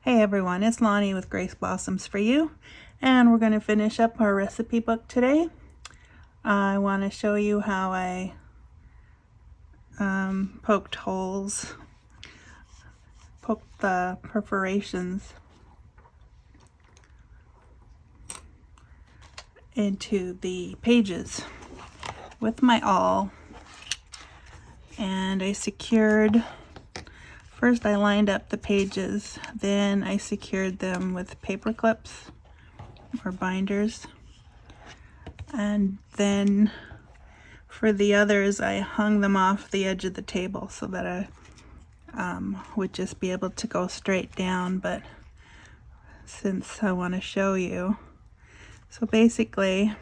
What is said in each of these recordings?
Hey everyone, it's Lonnie with Grace Blossoms for You, and we're going to finish up our recipe book today. I want to show you how I poked the perforations into the pages with my awl, and I secured. First I lined up the pages, then I secured them with paper clips or binders, and then for the others I hung them off the edge of the table so that I would just be able to go straight down. But since I want to show you, so basically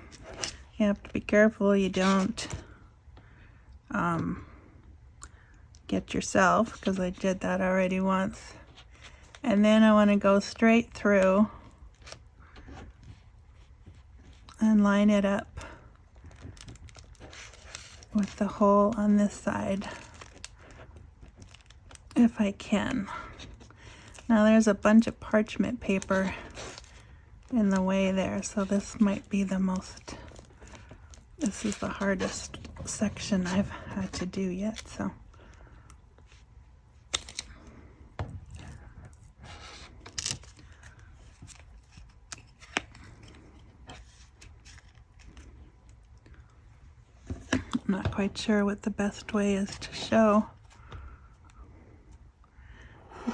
you have to be careful you don't get yourself, because I did that already once. And then I want to go straight through and line it up with the hole on this side if I can. Now there's a bunch of parchment paper in the way there, so this might be this is the hardest section I've had to do yet, so. I'm not quite sure what the best way is to show.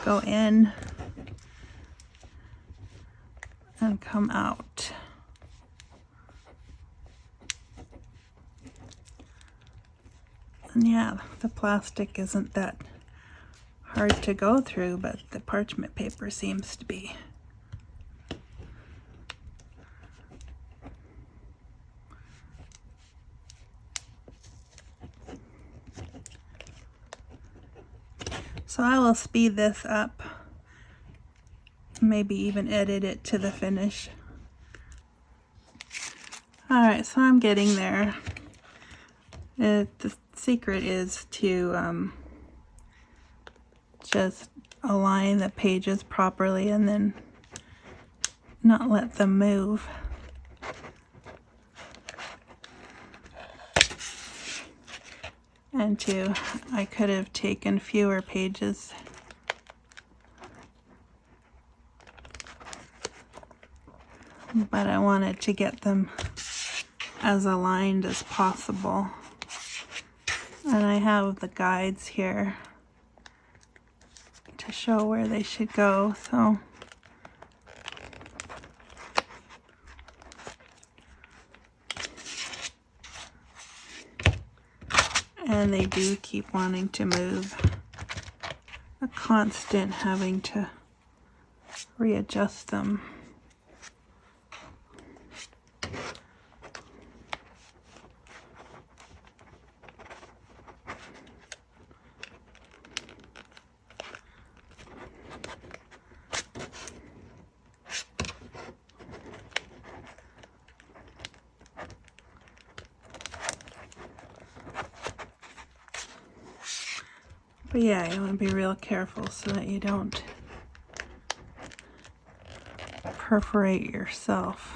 Go in and come out. And yeah, the plastic isn't that hard to go through, but the parchment paper seems to be. So I will speed this up, maybe even edit it to the finish. Alright, so I'm getting there. The secret is to just align the pages properly and then not let them move. And I could have taken fewer pages. But I wanted to get them as aligned as possible. And I have the guides here to show where they should go, so. And they do keep wanting to move. A constant having to readjust them. But yeah, you want to be real careful so that you don't perforate yourself.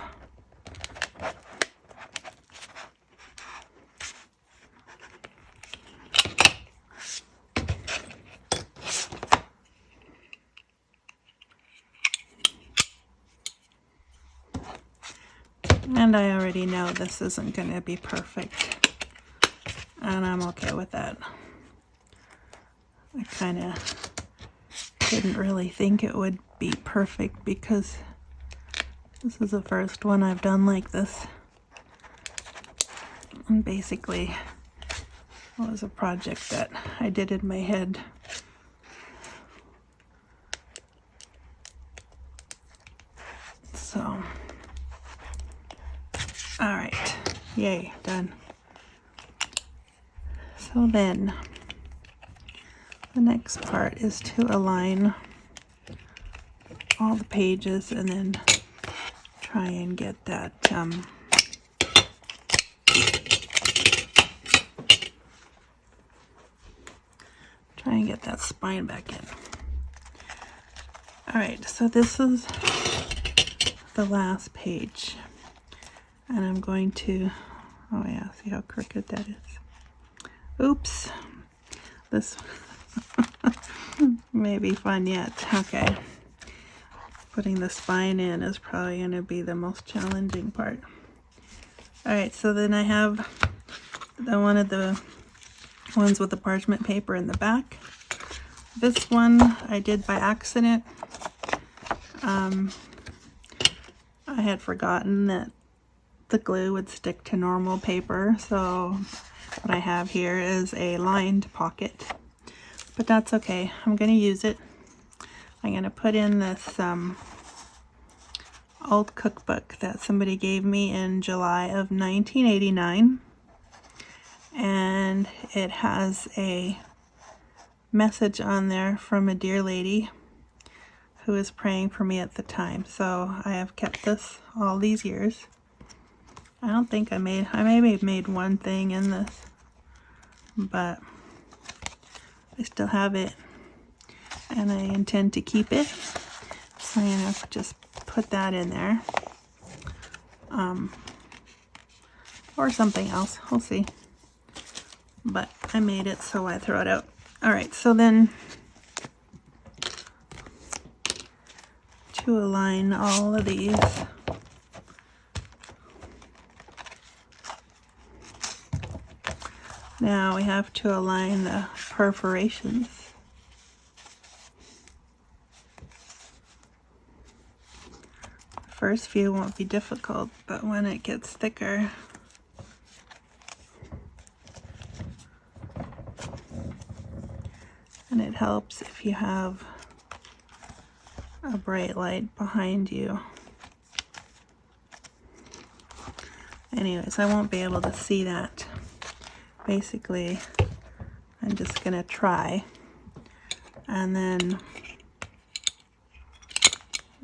And I already know this isn't going to be perfect, and I'm okay with that. I kind of didn't really think it would be perfect because this is the first one I've done like this. And basically, it was a project that I did in my head. So, alright, yay, done. So then, the next part is to align all the pages and then try and get that spine back in. Alright, so this is the last page. And I'm going to, oh yeah, see how crooked that is. Oops. This may be fun yet. Okay. Putting the spine in is probably going to be the most challenging part. Alright, so then I have one of the ones with the parchment paper in the back. This one I did by accident. I had forgotten that the glue would stick to normal paper, so what I have here is a lined pocket. But that's okay. I'm going to use it. I'm going to put in this old cookbook that somebody gave me in July of 1989. And it has a message on there from a dear lady who was praying for me at the time. So I have kept this all these years. I don't think I maybe made one thing in this, but I still have it and I intend to keep it. So I'm going to just put that in there. Or something else, we'll see. But I made it, so I throw it out. Alright, so then to align all of these, now we have to align the perforations. First few won't be difficult, but when it gets thicker, and it helps if you have a bright light behind you. Anyways, I won't be able to see that. Basically, I'm just going to try, and then,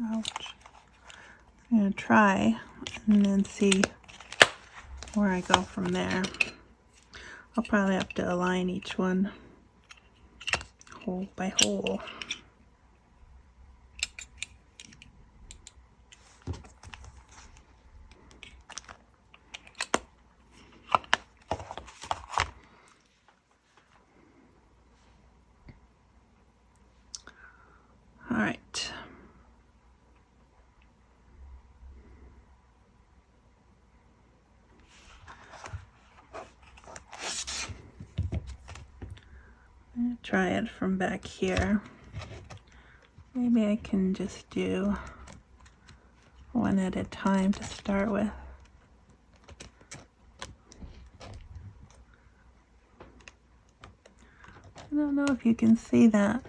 ouch, I'm going to try and then see where I go from there. I'll probably have to align each one hole by hole. All right. I'm going to try it from back here. Maybe I can just do one at a time to start with. I don't know if you can see that.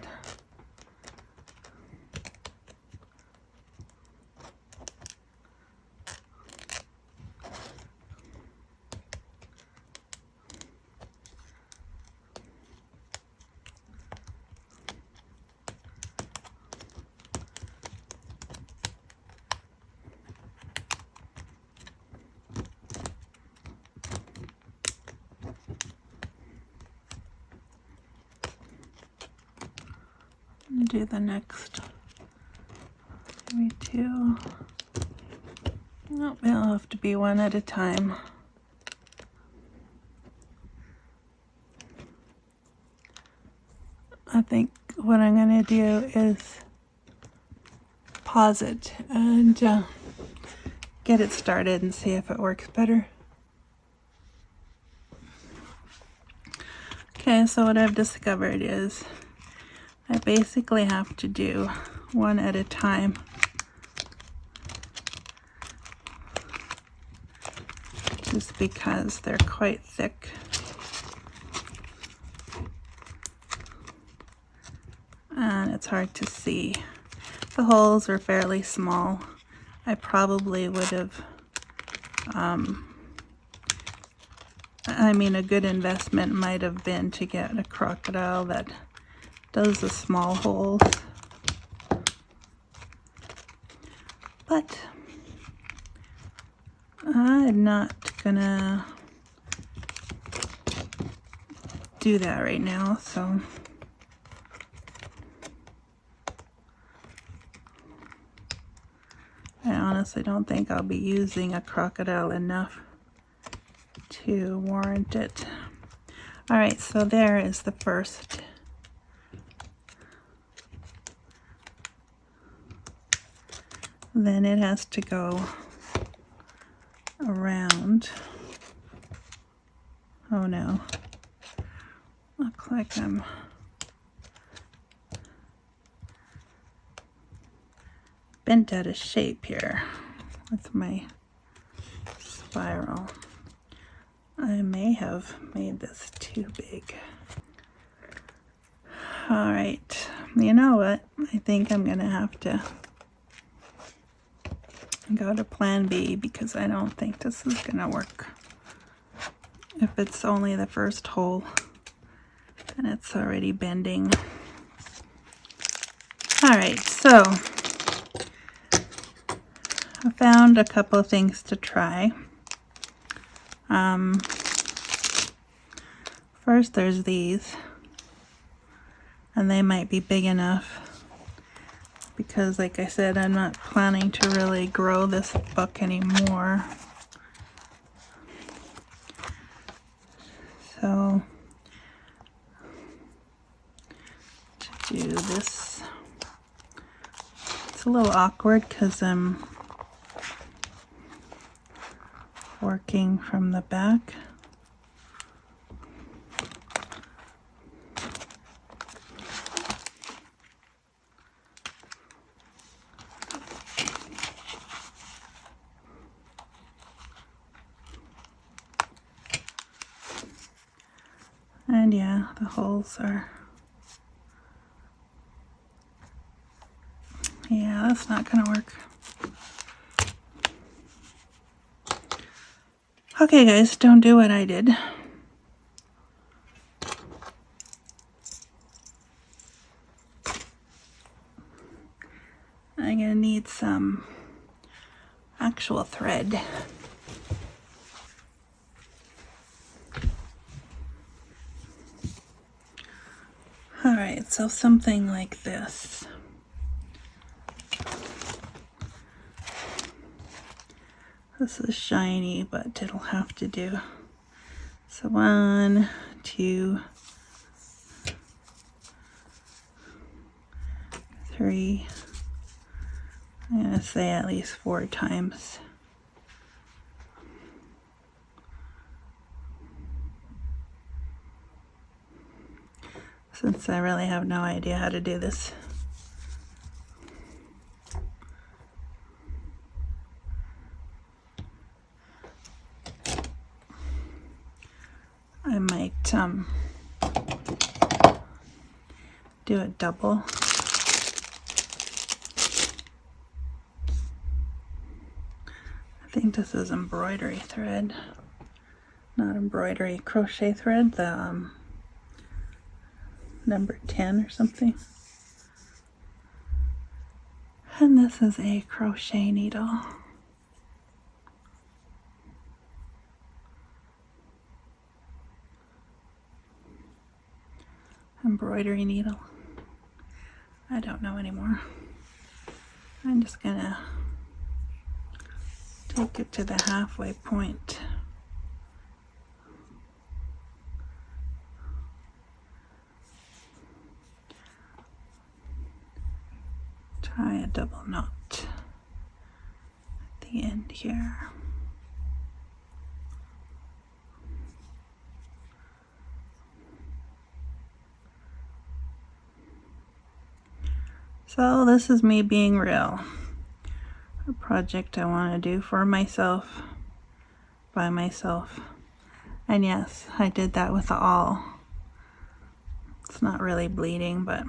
Do the next maybe two. Nope, it'll have to be one at a time. I think what I'm going to do is pause it and get it started and see if it works better. Okay, so what I've discovered is I basically have to do one at a time. Just because they're quite thick. And it's hard to see. The holes are fairly small. I probably would have, a good investment might have been to get a crocodile that does the small holes, but I'm not gonna do that right now, so honest, I don't think I'll be using a crocodile enough to warrant it. All right, so there is the first. Then it has to go around. Oh no, look like I'm bent out of shape here with my spiral. I may have made this too big. All right, you know what? I think I'm gonna have to go to plan B because I don't think this is gonna work. If it's only the first hole and it's already bending. All right, so I found a couple of things to try. First there's these, and they might be big enough because, like I said, I'm not planning to really grow this book anymore. So to do this, it's a little awkward because I'm working from the back. And yeah, the holes are, yeah, that's not gonna work. Okay guys, don't do what I did. I'm gonna need some actual thread. All right, so something like this. This is shiny, but it'll have to do. So 1, 2, 3. I'm gonna say at least 4 times. Since I really have no idea how to do this. I might do a double. I think this is embroidery thread, not embroidery, crochet thread, the number 10 or something. And this is a crochet needle. Embroidery needle. I don't know anymore. I'm just gonna take it to the halfway point. Tie a double knot at the end here. So this is me being real. A project I want to do for myself, by myself. And yes, I did that with the awl. It's not really bleeding, but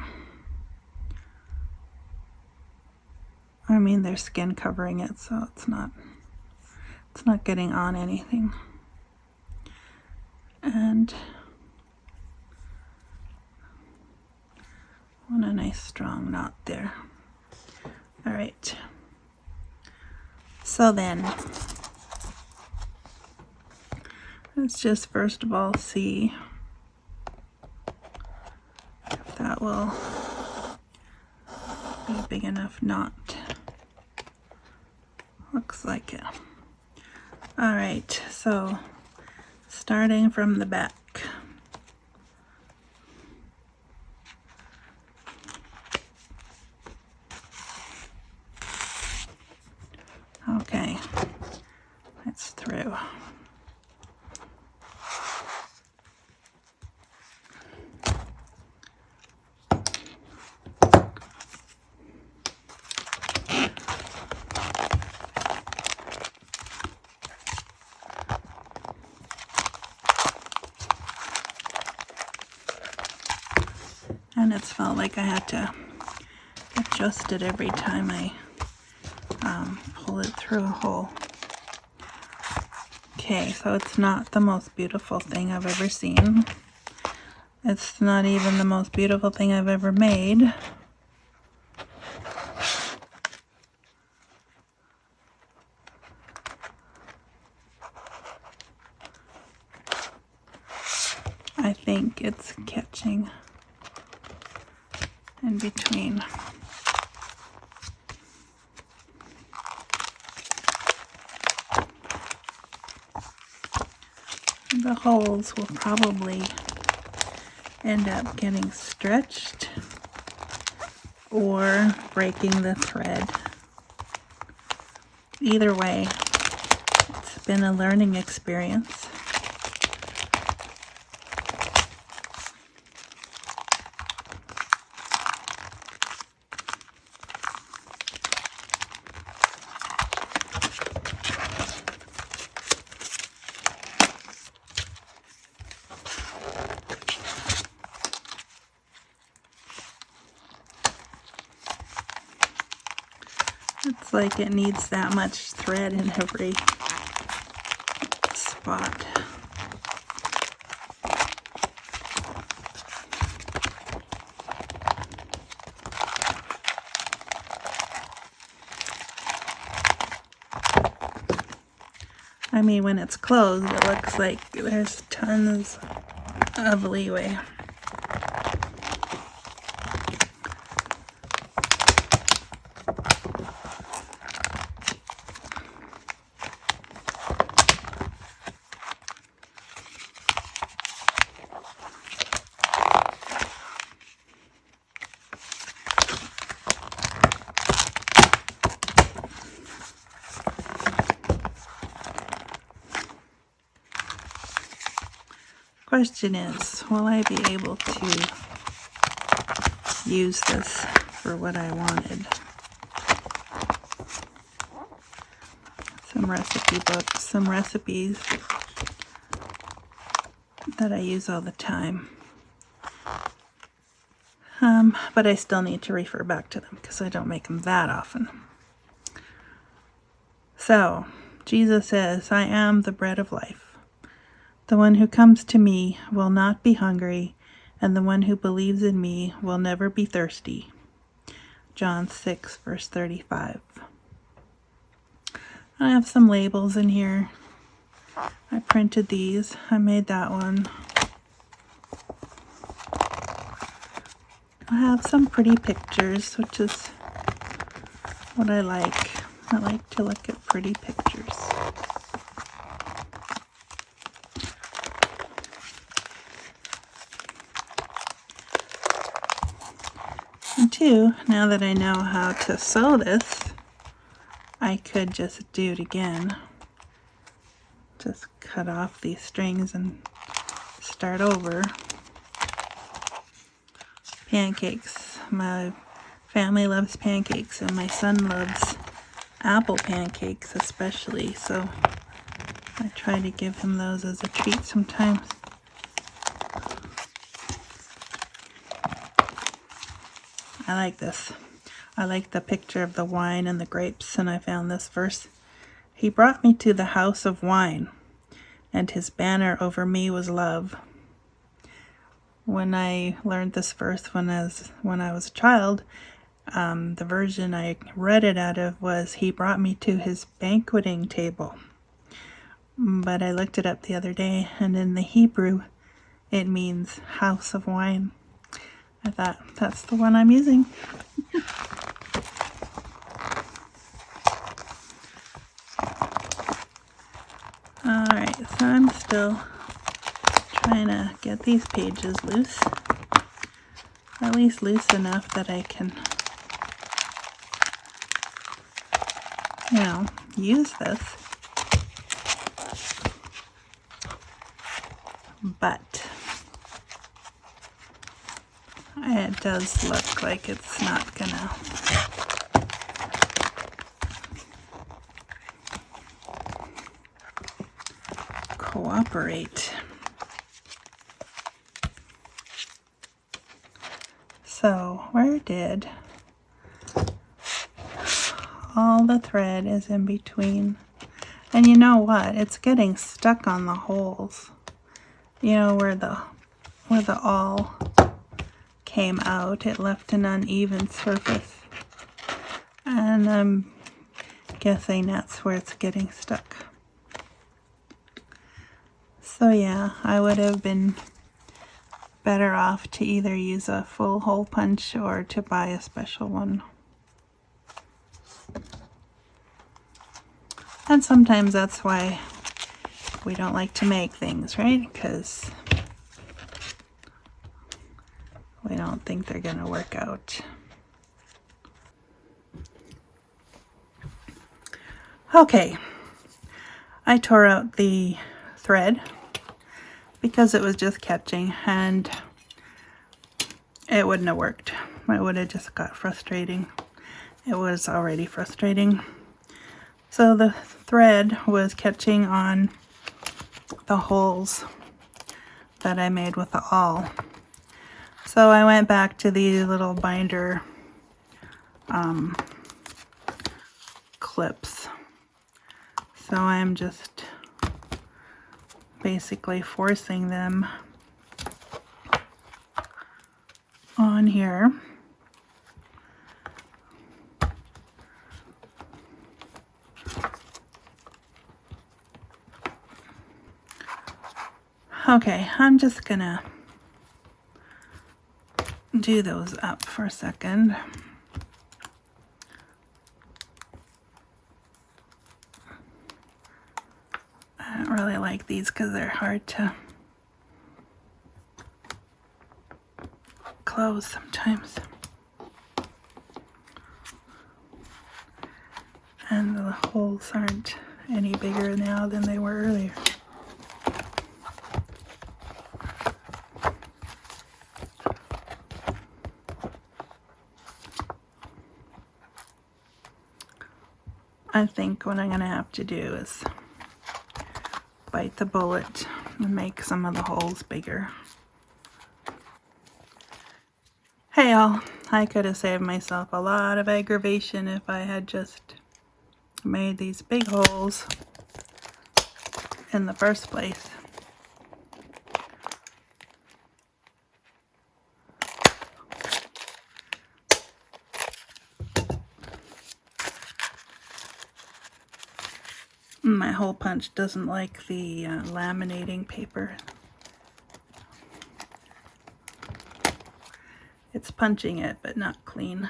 I mean there's skin covering it, so it's not getting on anything. And I want a nice strong knot there. All right. So then, let's just first of all see if that will be a big enough knot. Looks like it. All right, so starting from the back. Okay, it's through. And it's felt like I had to adjust it every time I pull it through a hole. Okay, so it's not the most beautiful thing I've ever seen. It's not even the most beautiful thing I've ever made. I think it's catching in between. The holes will probably end up getting stretched or breaking the thread. Either way, it's been a learning experience. It's like it needs that much thread in every spot. I mean, when it's closed, it looks like there's tons of leeway. Question is, will I be able to use this for what I wanted? Some recipe books, some recipes that I use all the time. But I still need to refer back to them because I don't make them that often. So, Jesus says, I am the bread of life. The one who comes to me will not be hungry, and the one who believes in me will never be thirsty. John 6, verse 35. I have some labels in here. I printed these. I made that one. I have some pretty pictures, which is what I like. I like to look at pretty pictures. And two, now that I know how to sew this, I could just do it again. Just cut off these strings and start over. Pancakes. My family loves pancakes, and my son loves apple pancakes especially, so I try to give him those as a treat sometimes. I like this. I like the picture of the wine and the grapes, and I found this verse. He brought me to the house of wine, and his banner over me was love. When I learned this verse when I was a child, the version I read it out of was, he brought me to his banqueting table. But I looked it up the other day, and in the Hebrew, it means house of wine. I thought, that's the one I'm using. So I'm still trying to get these pages loose, or at least loose enough that I can, you know, use this. But it does look like it's not gonna cooperate. So where did all the thread is in between? And you know what? It's getting stuck on the holes. You know, where the awl came out, it left an uneven surface. And I'm guessing that's where it's getting stuck. So yeah, I would have been better off to either use a full hole punch or to buy a special one. And sometimes that's why we don't like to make things, right? Because we don't think they're gonna work out. Okay, I tore out the thread because it was just catching and it wouldn't have worked. It would have just got frustrating. It was already frustrating. So the thread was catching on the holes that I made with the awl. So I went back to the little binder clips. So I'm just basically forcing them on here. Okay, I'm just gonna do those up for a second. I don't really like these because they're hard to close sometimes. And the holes aren't any bigger now than they were earlier. I think what I'm going to have to do is bite the bullet and make some of the holes bigger. Hey y'all, I could have saved myself a lot of aggravation if I had just made these big holes in the first place. My hole punch doesn't like the laminating paper. It's punching it, but not clean.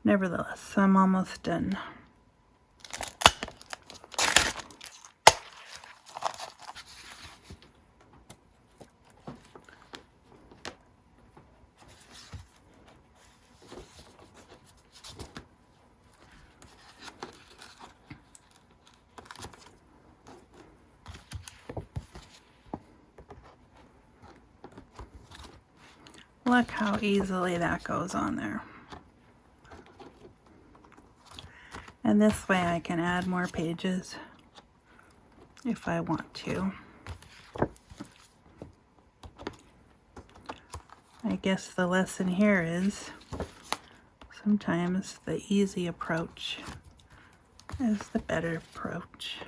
Nevertheless, I'm almost done. Look how easily that goes on there. And this way I can add more pages if I want to. I guess the lesson here is sometimes the easy approach is the better approach.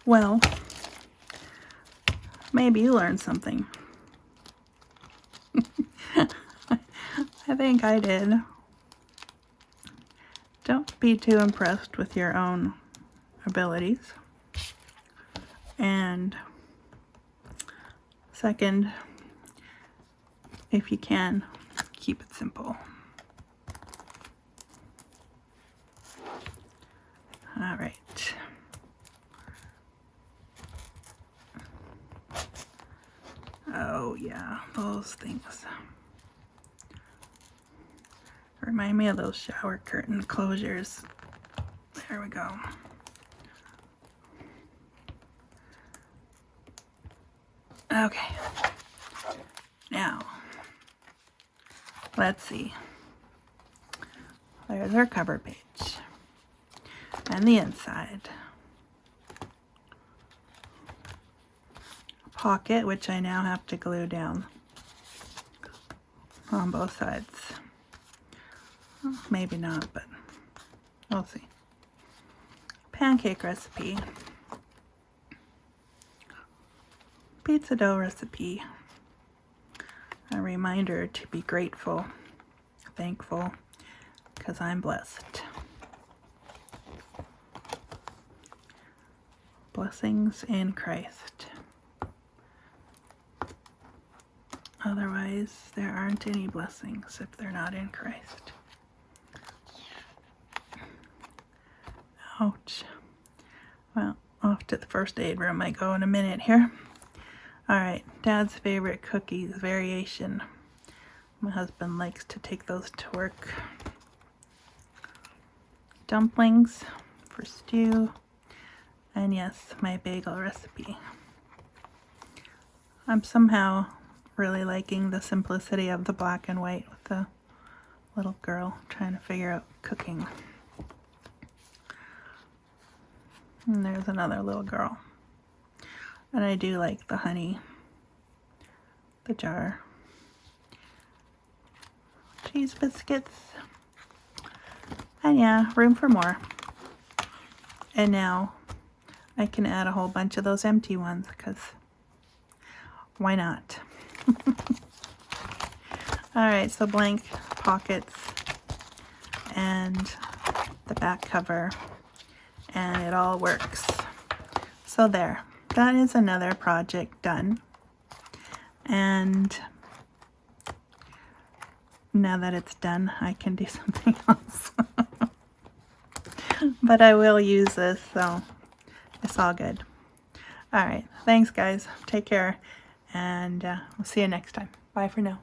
Well, maybe you learned something. think I did. Don't be too impressed with your own abilities. And second, if you can, keep it simple. All right. Oh yeah, those things remind me of those shower curtain closures. There we go. Okay, now let's see. There's our cover page and the inside. Pocket, which I now have to glue down on both sides. Well, maybe not, but we'll see. Pancake recipe. Pizza dough recipe. A reminder to be grateful, thankful, because I'm blessed. Blessings in Christ. Otherwise, there aren't any blessings if they're not in Christ. Ouch. Well, off to the first aid room I go in a minute here. Alright, Dad's favorite cookies variation. My husband likes to take those to work. Dumplings for stew. And yes, my bagel recipe. I'm somehow really liking the simplicity of the black and white with the little girl trying to figure out cooking. And there's another little girl. And I do like the honey, the jar, cheese biscuits, and yeah, room for more. And now I can add a whole bunch of those empty ones, because why not? Alright, so blank pockets and the back cover, and it all works. So there, that is another project done. And now that it's done, I can do something else. But I will use this, so it's all good. Alright, thanks guys. Take care, and we'll see you next time. Bye for now.